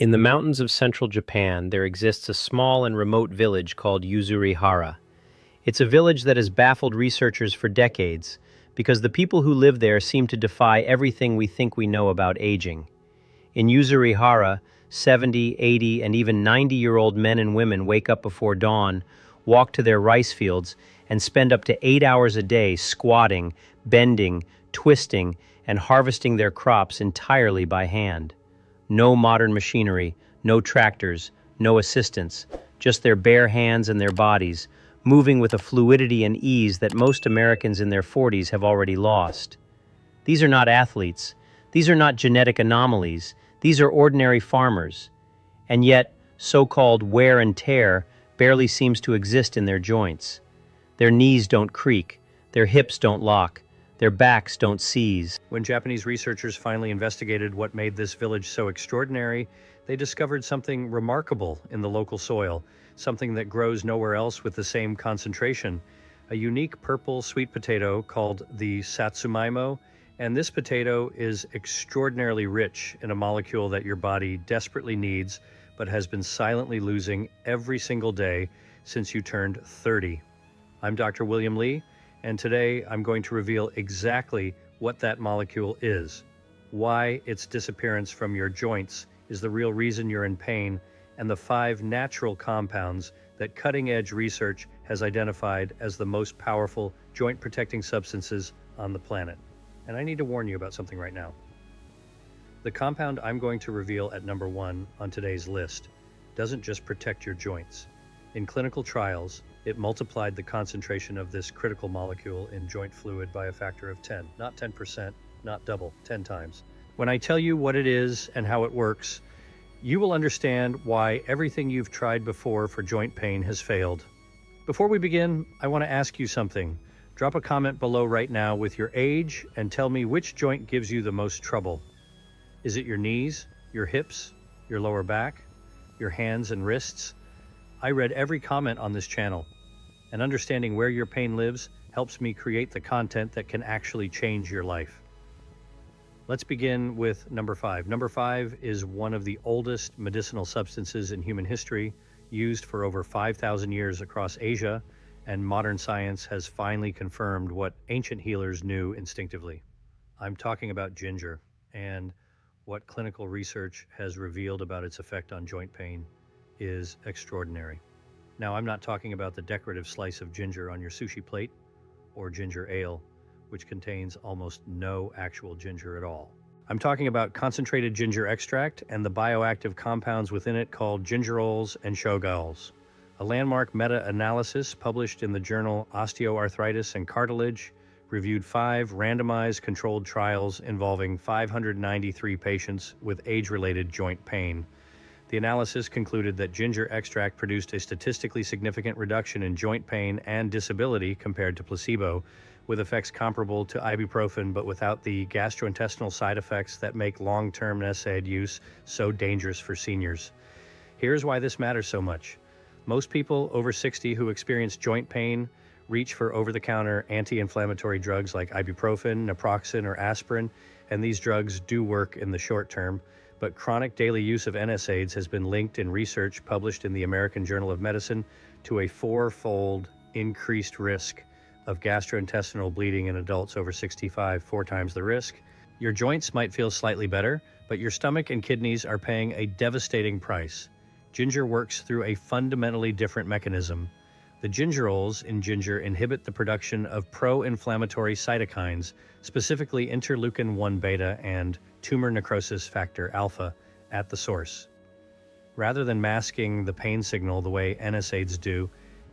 In the mountains of central Japan, there exists a small and remote village called Yuzurihara. It's a village that has baffled researchers for decades because the people who live there seem to defy everything we think we know about aging. In Yuzurihara, 70, 80, and even 90-year-old men and women wake up before dawn, walk to their rice fields, and spend up to 8 hours a day squatting, bending, twisting, and harvesting their crops entirely by hand. No modern machinery, no tractors, no assistants, just their bare hands and their bodies, moving with a fluidity and ease that most Americans in their 40s have already lost. These are not athletes. These are not genetic anomalies. These are ordinary farmers. And yet, so-called wear and tear barely seems to exist in their joints. Their knees don't creak. Their hips don't lock. Their backs don't seize. When Japanese researchers finally investigated what made this village so extraordinary, they discovered something remarkable in the local soil, something that grows nowhere else with the same concentration, a unique purple sweet potato called the satsumaimo, and this potato is extraordinarily rich in a molecule that your body desperately needs, but has been silently losing every single day since you turned 30. I'm Dr. William Lee, and today I'm going to reveal exactly what that molecule is, why its disappearance from your joints is the real reason you're in pain, and the 5 natural compounds that cutting-edge research has identified as the most powerful joint-protecting substances on the planet. And I need to warn you about something right now. The compound I'm going to reveal at number 1 on today's list doesn't just protect your joints. In clinical trials, it multiplied the concentration of this critical molecule in joint fluid by a factor of 10, not 10%, not double, 10 times. When I tell you what it is and how it works, you will understand why everything you've tried before for joint pain has failed. Before we begin, I want to ask you something. Drop a comment below right now with your age and tell me which joint gives you the most trouble. Is it your knees, your hips, your lower back, your hands and wrists? I read every comment on this channel, and understanding where your pain lives helps me create the content that can actually change your life. Let's begin with number 5. Number 5 is one of the oldest medicinal substances in human history, used for over 5,000 years across Asia, and modern science has finally confirmed what ancient healers knew instinctively. I'm talking about ginger, and what clinical research has revealed about its effect on joint pain is extraordinary. Now, I'm not talking about the decorative slice of ginger on your sushi plate or ginger ale, which contains almost no actual ginger at all. I'm talking about concentrated ginger extract and the bioactive compounds within it called gingerols and shogaols. A landmark meta-analysis published in the journal Osteoarthritis and Cartilage reviewed 5 randomized controlled trials involving 593 patients with age-related joint pain. The analysis concluded that ginger extract produced a statistically significant reduction in joint pain and disability compared to placebo, with effects comparable to ibuprofen but without the gastrointestinal side effects that make long-term NSAID use so dangerous for seniors. Here's why this matters so much. Most people over 60 who experience joint pain reach for over-the-counter anti-inflammatory drugs like ibuprofen, naproxen, or aspirin, and these drugs do work in the short term. But chronic daily use of NSAIDs has been linked in research published in the American Journal of Medicine to a 4-fold increased risk of gastrointestinal bleeding in adults over 65, 4 times the risk. Your joints might feel slightly better, but your stomach and kidneys are paying a devastating price. Ginger works through a fundamentally different mechanism. The gingerols in ginger inhibit the production of pro-inflammatory cytokines, specifically interleukin-1 beta and tumor necrosis factor alpha, at the source. Rather than masking the pain signal the way NSAIDs do,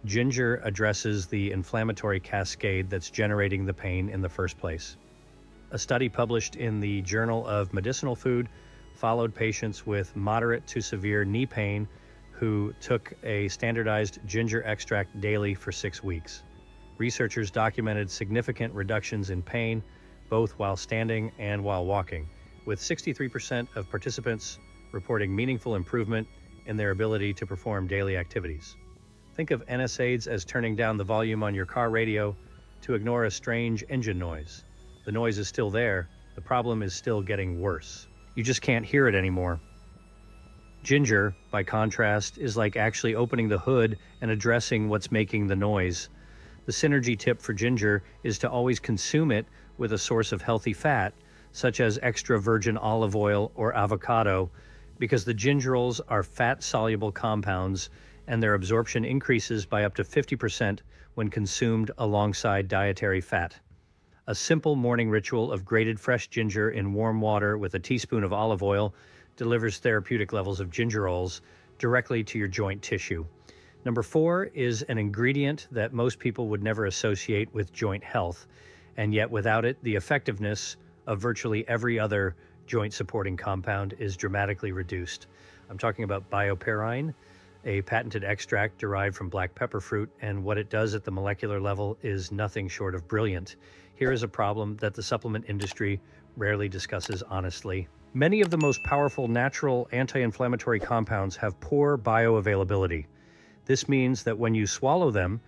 ginger addresses the inflammatory cascade that's generating the pain in the first place. A study published in the Journal of Medicinal Food followed patients with moderate to severe knee pain who took a standardized ginger extract daily for 6 weeks. Researchers documented significant reductions in pain, both while standing and while walking, with 63% of participants reporting meaningful improvement in their ability to perform daily activities. Think of NSAIDs as turning down the volume on your car radio to ignore a strange engine noise. The noise is still there, the problem is still getting worse. You just can't hear it anymore. Ginger, by contrast, is like actually opening the hood and addressing what's making the noise. The synergy tip for ginger is to always consume it with a source of healthy fat, such as extra virgin olive oil or avocado, because the gingerols are fat-soluble compounds and their absorption increases by up to 50% when consumed alongside dietary fat. A simple morning ritual of grated fresh ginger in warm water with a teaspoon of olive oil delivers therapeutic levels of gingerols directly to your joint tissue. Number 4 is an ingredient that most people would never associate with joint health, and yet without it, the effectiveness of virtually every other joint supporting compound is dramatically reduced. I'm talking about bioperine, a patented extract derived from black pepper fruit, and what it does at the molecular level is nothing short of brilliant. Here is a problem that the supplement industry rarely discusses honestly. Many of the most powerful natural anti-inflammatory compounds have poor bioavailability. This means that when you swallow them,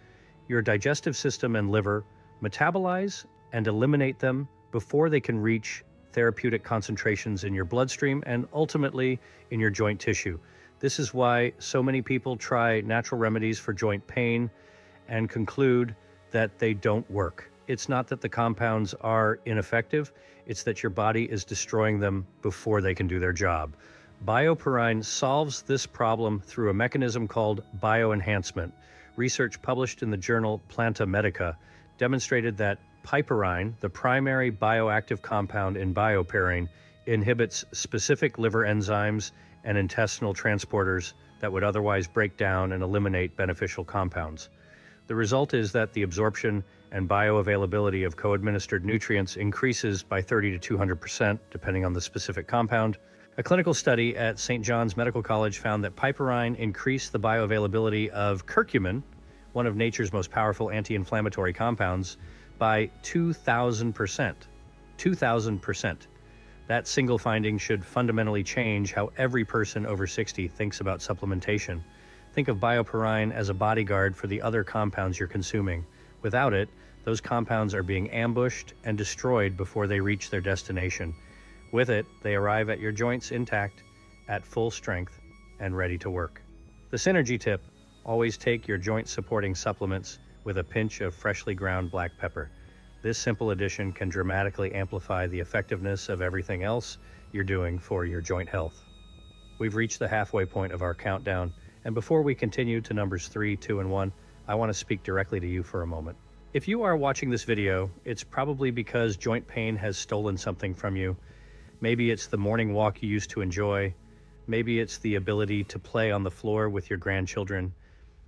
your digestive system and liver metabolize and eliminate them before they can reach therapeutic concentrations in your bloodstream and ultimately in your joint tissue. This is why so many people try natural remedies for joint pain and conclude that they don't work. It's not that the compounds are ineffective, it's that your body is destroying them before they can do their job. Bioperine solves this problem through a mechanism called bioenhancement. Research published in the journal Planta Medica demonstrated that piperine, the primary bioactive compound in bioperine, inhibits specific liver enzymes and intestinal transporters that would otherwise break down and eliminate beneficial compounds. The result is that the absorption and bioavailability of co-administered nutrients increases by 30 to 200%, depending on the specific compound. A clinical study at St. John's Medical College found that piperine increased the bioavailability of curcumin, one of nature's most powerful anti-inflammatory compounds, by 2,000%. 2,000%. That single finding should fundamentally change how every person over 60 thinks about supplementation. Think of bioperine as a bodyguard for the other compounds you're consuming. Without it, those compounds are being ambushed and destroyed before they reach their destination. With it, they arrive at your joints intact, at full strength, and ready to work. The synergy tip: always take your joint-supporting supplements with a pinch of freshly ground black pepper. This simple addition can dramatically amplify the effectiveness of everything else you're doing for your joint health. We've reached the halfway point of our countdown, and before we continue to numbers 3, 2, and 1, I want to speak directly to you for a moment. If you are watching this video, it's probably because joint pain has stolen something from you. Maybe it's the morning walk you used to enjoy. Maybe it's the ability to play on the floor with your grandchildren.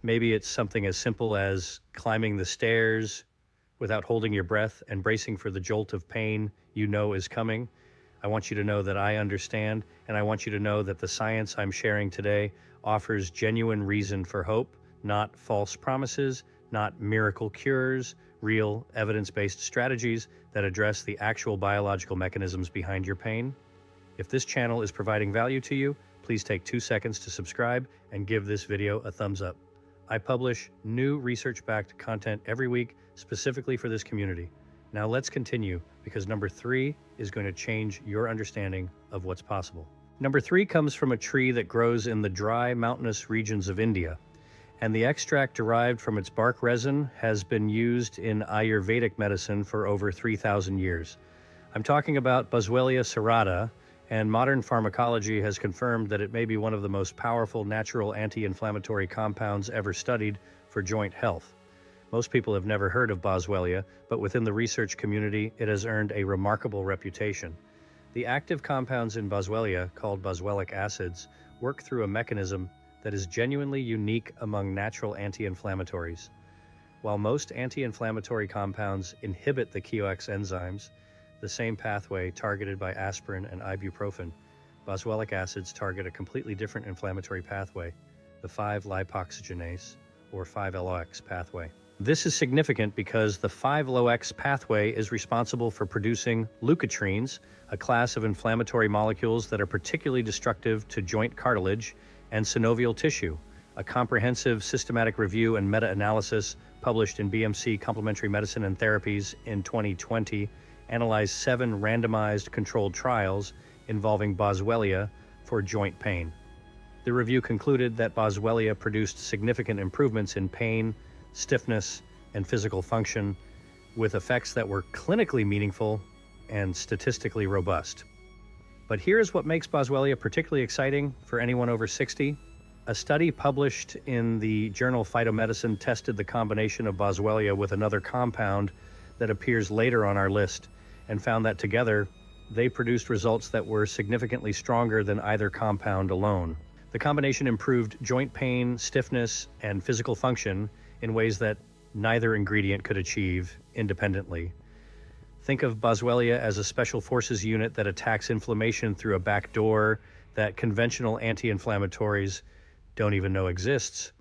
Maybe it's something as simple as climbing the stairs without holding your breath and bracing for the jolt of pain you know is coming. I want you to know that I understand, and I want you to know that the science I'm sharing today offers genuine reason for hope, not false promises, not miracle cures, real evidence-based strategies that address the actual biological mechanisms behind your pain. If this channel is providing value to you, please take 2 seconds to subscribe and give this video a thumbs up. I publish new research-backed content every week specifically for this community. Now let's continue, because number 3 is going to change your understanding of what's possible. Number 3 comes from a tree that grows in the dry, mountainous regions of India, and the extract derived from its bark resin has been used in Ayurvedic medicine for over 3,000 years. I'm talking about Boswellia serrata, and modern pharmacology has confirmed that it may be one of the most powerful natural anti-inflammatory compounds ever studied for joint health. Most people have never heard of Boswellia, but within the research community, it has earned a remarkable reputation. The active compounds in Boswellia, called boswellic acids, work through a mechanism that is genuinely unique among natural anti-inflammatories. While most anti-inflammatory compounds inhibit the KIOX enzymes, the same pathway targeted by aspirin and ibuprofen, boswellic acids target a completely different inflammatory pathway, the 5-lipoxygenase, or 5-LOX pathway. This is significant because the 5-LOX pathway is responsible for producing leukotrienes, a class of inflammatory molecules that are particularly destructive to joint cartilage and synovial tissue. A comprehensive systematic review and meta-analysis published in BMC Complementary Medicine and Therapies in 2020 analyzed 7 randomized controlled trials involving Boswellia for joint pain. The review concluded that Boswellia produced significant improvements in pain, stiffness, and physical function, with effects that were clinically meaningful and statistically robust. But here's what makes Boswellia particularly exciting for anyone over 60. A study published in the journal Phytomedicine tested the combination of Boswellia with another compound that appears later on our list and found that together they produced results that were significantly stronger than either compound alone. The combination improved joint pain, stiffness, and physical function in ways that neither ingredient could achieve independently. Think of Boswellia as a special forces unit that attacks inflammation through a back door that conventional anti-inflammatories don't even know exists.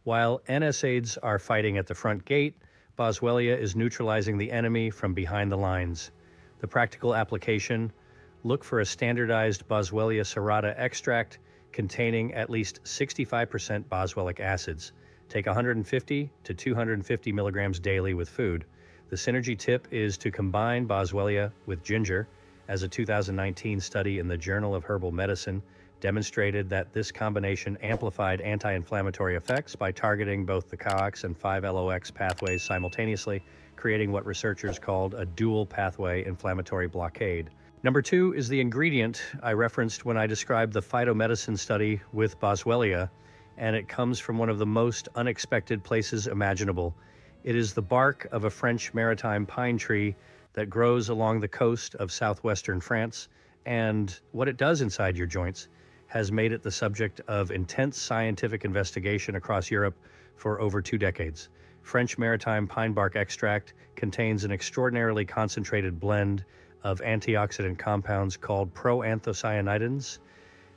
While NSAIDs are fighting at the front gate, Boswellia is neutralizing the enemy from behind the lines. The practical application: look for a standardized Boswellia serrata extract containing at least 65% boswellic acids. Take 150 to 250 milligrams daily with food. The synergy tip is to combine Boswellia with ginger, as a 2019 study in the Journal of Herbal Medicine demonstrated that this combination amplified anti-inflammatory effects by targeting both the COX and 5-LOX pathways simultaneously, creating what researchers called a dual pathway inflammatory blockade. Number 2 is the ingredient I referenced when I described the phytomedicine study with Boswellia, and it comes from one of the most unexpected places imaginable. It is the bark of a French maritime pine tree that grows along the coast of southwestern France, and what it does inside your joints has made it the subject of intense scientific investigation across Europe for over 2 decades. French maritime pine bark extract contains an extraordinarily concentrated blend of antioxidant compounds called proanthocyanidins.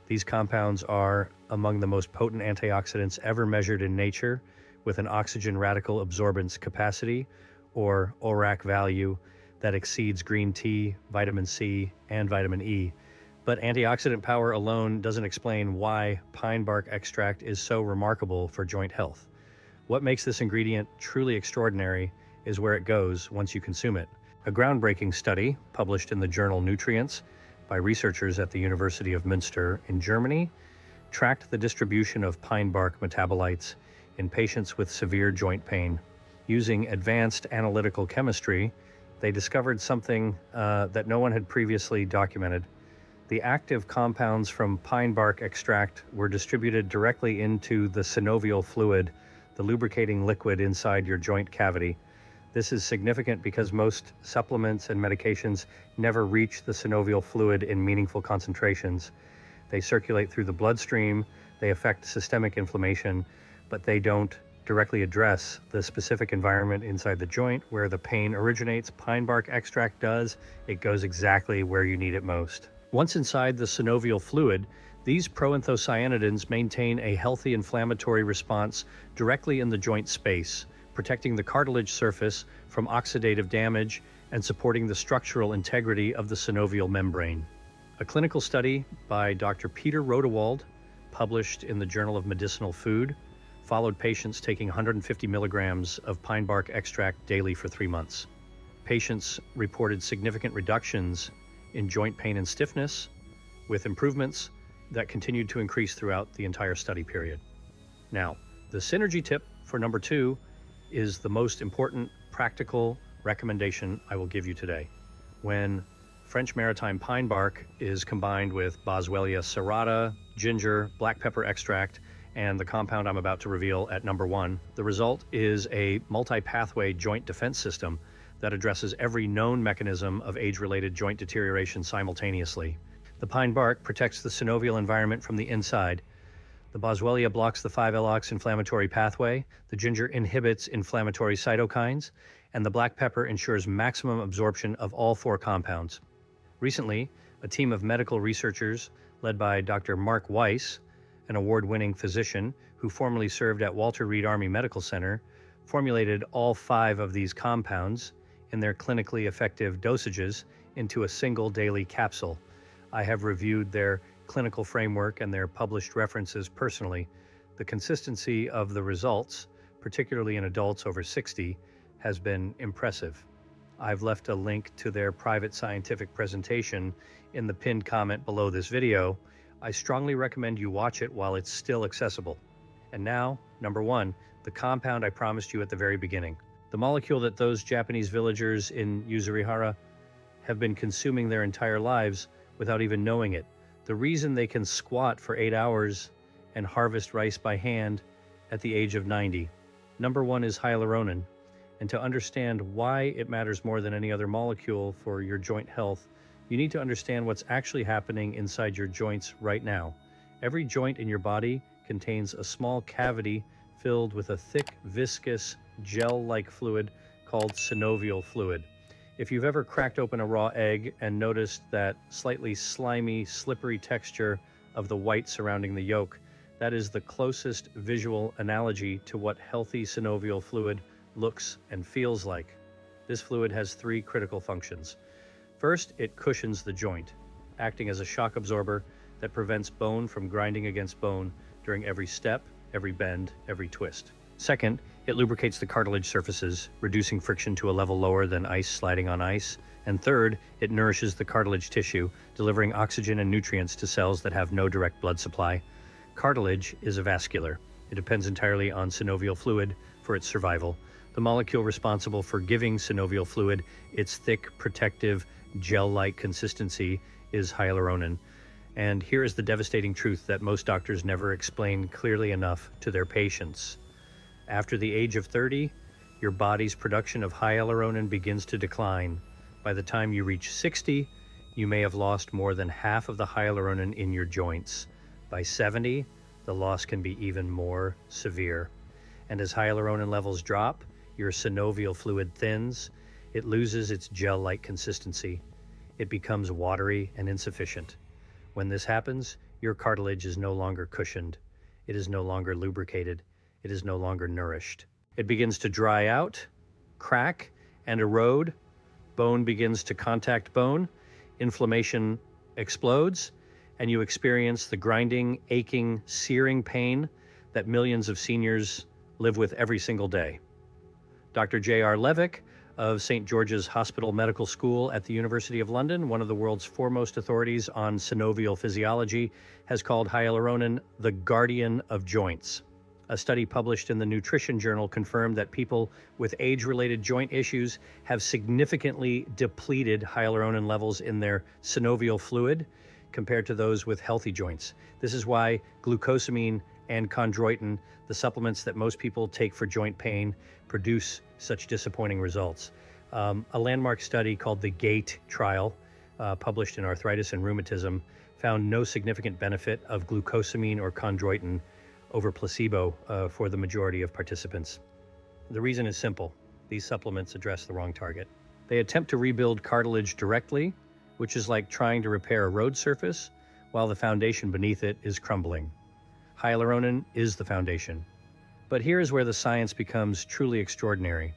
These compounds are among the most potent antioxidants ever measured in nature, with an oxygen radical absorbance capacity, or ORAC value, that exceeds green tea, vitamin C, and vitamin E. But antioxidant power alone doesn't explain why pine bark extract is so remarkable for joint health. What makes this ingredient truly extraordinary is where it goes once you consume it. A groundbreaking study published in the journal Nutrients by researchers at the University of Münster in Germany tracked the distribution of pine bark metabolites in patients with severe joint pain. Using advanced analytical chemistry, they discovered something that no one had previously documented. The active compounds from pine bark extract were distributed directly into the synovial fluid, the lubricating liquid inside your joint cavity. This is significant because most supplements and medications never reach the synovial fluid in meaningful concentrations. They circulate through the bloodstream, they affect systemic inflammation, but they don't directly address the specific environment inside the joint where the pain originates. Pine bark extract does. It goes exactly where you need it most. Once inside the synovial fluid, these proanthocyanidins maintain a healthy inflammatory response directly in the joint space, protecting the cartilage surface from oxidative damage and supporting the structural integrity of the synovial membrane. A clinical study by Dr. Peter Rodewald, published in the Journal of Medicinal Food, followed patients taking 150 milligrams of pine bark extract daily for 3 months. Patients reported significant reductions in joint pain and stiffness, with improvements that continued to increase throughout the entire study period. Now, the synergy tip for number 2 is the most important practical recommendation I will give you today. When French maritime pine bark is combined with Boswellia serrata, ginger, black pepper extract, and the compound I'm about to reveal at number 1, the result is a multi-pathway joint defense system that addresses every known mechanism of age-related joint deterioration simultaneously. The pine bark protects the synovial environment from the inside. The Boswellia blocks the 5-LOX inflammatory pathway, the ginger inhibits inflammatory cytokines, and the black pepper ensures maximum absorption of all 4 compounds. Recently, a team of medical researchers led by Dr. Mark Weiss, an award-winning physician who formerly served at Walter Reed Army Medical Center, formulated all 5 of these compounds in their clinically effective dosages into a single daily capsule. I have reviewed their clinical framework and their published references personally. The consistency of the results, particularly in adults over 60, has been impressive. I've left a link to their private scientific presentation in the pinned comment below this video. I strongly recommend you watch it while it's still accessible. And now, number 1, the compound I promised you at the very beginning. The molecule that those Japanese villagers in Yuzurihara have been consuming their entire lives without even knowing it. The reason they can squat for 8 hours and harvest rice by hand at the age of 90. Number 1 is hyaluronan. And to understand why it matters more than any other molecule for your joint health, you need to understand what's actually happening inside your joints right now. Every joint in your body contains a small cavity filled with a thick, viscous, gel-like fluid called synovial fluid. If you've ever cracked open a raw egg and noticed that slightly slimy, slippery texture of the white surrounding the yolk, that is the closest visual analogy to what healthy synovial fluid looks and feels like. This fluid has 3 critical functions. First, it cushions the joint, acting as a shock absorber that prevents bone from grinding against bone during every step, every bend, every twist. Second, it lubricates the cartilage surfaces, reducing friction to a level lower than ice sliding on ice. And third, it nourishes the cartilage tissue, delivering oxygen and nutrients to cells that have no direct blood supply. Cartilage is avascular. It depends entirely on synovial fluid for its survival. The molecule responsible for giving synovial fluid its thick, protective, gel-like consistency is hyaluronan. And here is the devastating truth that most doctors never explain clearly enough to their patients. After the age of 30, your body's production of hyaluronan begins to decline. By the time you reach 60, you may have lost more than half of the hyaluronan in your joints. By 70, the loss can be even more severe. And as hyaluronan levels drop, your synovial fluid thins, it loses its gel-like consistency. It becomes watery and insufficient. When this happens, your cartilage is no longer cushioned. It is no longer lubricated. It is no longer nourished. It begins to dry out, crack, and erode. Bone begins to contact bone. Inflammation explodes, and you experience the grinding, aching, searing pain that millions of seniors live with every single day. Dr. J.R. Levick of St. George's Hospital Medical School at the University of London, one of the world's foremost authorities on synovial physiology, has called hyaluronan the guardian of joints. A study published in the Nutrition Journal confirmed that people with age-related joint issues have significantly depleted hyaluronan levels in their synovial fluid compared to those with healthy joints. This is why glucosamine and chondroitin, the supplements that most people take for joint pain, produce such disappointing results. A landmark study called the GAIT trial, published in Arthritis and Rheumatism, found no significant benefit of glucosamine or chondroitin over placebo for the majority of participants. The reason is simple. These supplements address the wrong target. They attempt to rebuild cartilage directly, which is like trying to repair a road surface while the foundation beneath it is crumbling. Hyaluronan is the foundation. But here is where the science becomes truly extraordinary.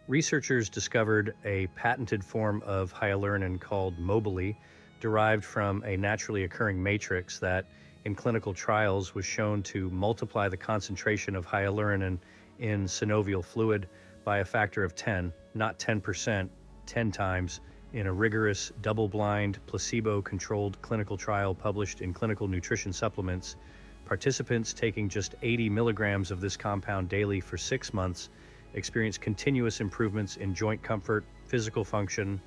Researchers discovered a patented form of hyaluronan called Mobilee, derived from a naturally occurring matrix that in clinical trials was shown to multiply the concentration of hyaluronan in synovial fluid by a factor of 10, not 10%, 10 times, in a rigorous, double-blind, placebo-controlled clinical trial published in Clinical Nutrition Supplements. Participants taking just 80 milligrams of this compound daily for 6 months experienced continuous improvements in joint comfort, physical function,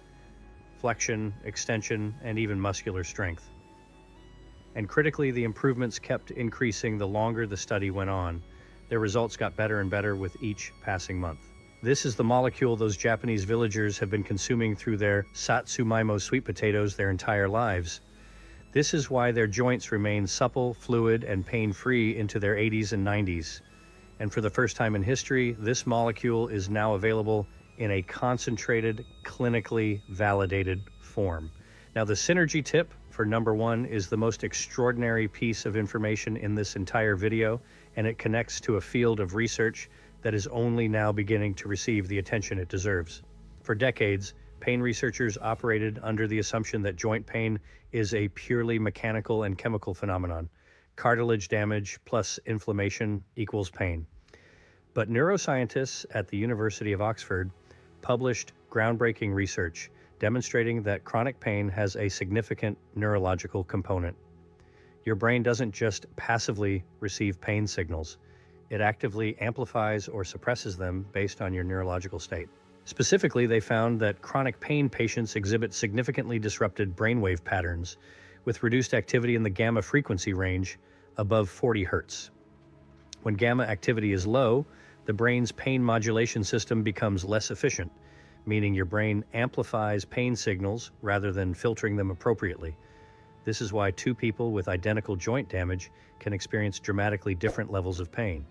flexion, extension, and even muscular strength. And critically, the improvements kept increasing the longer the study went on. Their results got better and better with each passing month. This is the molecule those Japanese villagers have been consuming through their satsumaimo sweet potatoes their entire lives. This is why their joints remain supple, fluid, and pain-free into their 80s and 90s. And for the first time in history, this molecule is now available in a concentrated, clinically validated form. Now, the synergy tip for number 1 is the most extraordinary piece of information in this entire video, and it connects to a field of research that is only now beginning to receive the attention it deserves. For decades, pain researchers operated under the assumption that joint pain is a purely mechanical and chemical phenomenon. Cartilage damage plus inflammation equals pain. But neuroscientists at the University of Oxford published groundbreaking research demonstrating that chronic pain has a significant neurological component. Your brain doesn't just passively receive pain signals. It actively amplifies or suppresses them based on your neurological state. Specifically, they found that chronic pain patients exhibit significantly disrupted brainwave patterns with reduced activity in the gamma frequency range above 40 hertz. When gamma activity is low, the brain's pain modulation system becomes less efficient, meaning your brain amplifies pain signals rather than filtering them appropriately. This is why two people with identical joint damage can experience dramatically different levels of pain.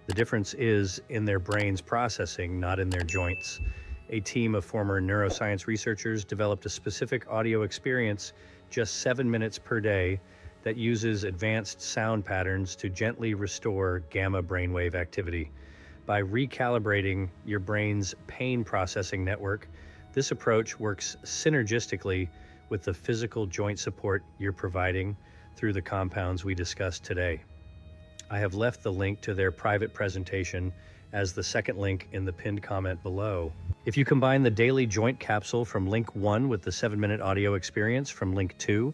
The difference is in their brain's processing, not in their joints. A team of former neuroscience researchers developed a specific audio experience just 7 minutes per day that uses advanced sound patterns to gently restore gamma brainwave activity. By recalibrating your brain's pain processing network, this approach works synergistically with the physical joint support you're providing through the compounds we discussed today. I have left the link to their private presentation as the second link in the pinned comment below. If you combine the daily joint capsule from link 1 with the 7-minute audio experience from link 2,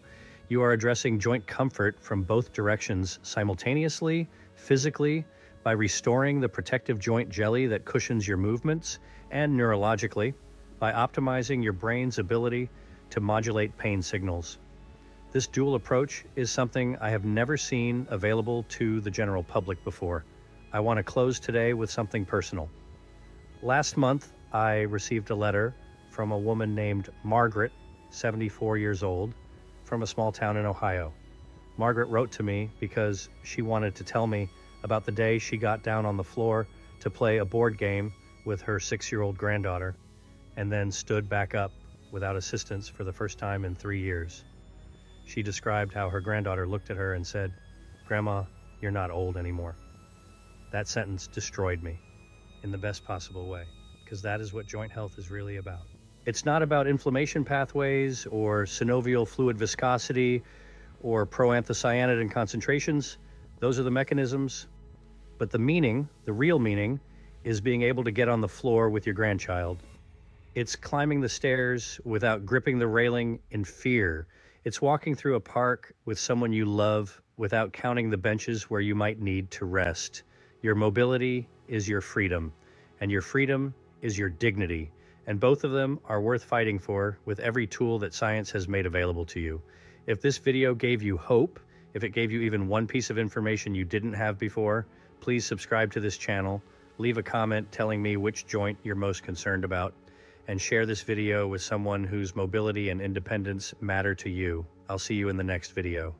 you are addressing joint comfort from both directions simultaneously, physically, by restoring the protective joint jelly that cushions your movements, and neurologically, by optimizing your brain's ability to modulate pain signals. This dual approach is something I have never seen available to the general public before. I want to close today with something personal. Last month, I received a letter from a woman named Margaret, 74 years old, from a small town in Ohio. Margaret wrote to me because she wanted to tell me about the day she got down on the floor to play a board game with her 6-year-old granddaughter and then stood back up without assistance for the first time in 3 years. She described how her granddaughter looked at her and said, "Grandma, you're not old anymore." That sentence destroyed me in the best possible way, because that is what joint health is really about. It's not about inflammation pathways or synovial fluid viscosity or proanthocyanidin concentrations. Those are the mechanisms. But the meaning, the real meaning, is being able to get on the floor with your grandchild. It's climbing the stairs without gripping the railing in fear. It's walking through a park with someone you love without counting the benches where you might need to rest. Your mobility is your freedom, and your freedom is your dignity. And both of them are worth fighting for with every tool that science has made available to you. If this video gave you hope, if it gave you even one piece of information you didn't have before, please subscribe to this channel, leave a comment telling me which joint you're most concerned about, and share this video with someone whose mobility and independence matter to you. I'll see you in the next video.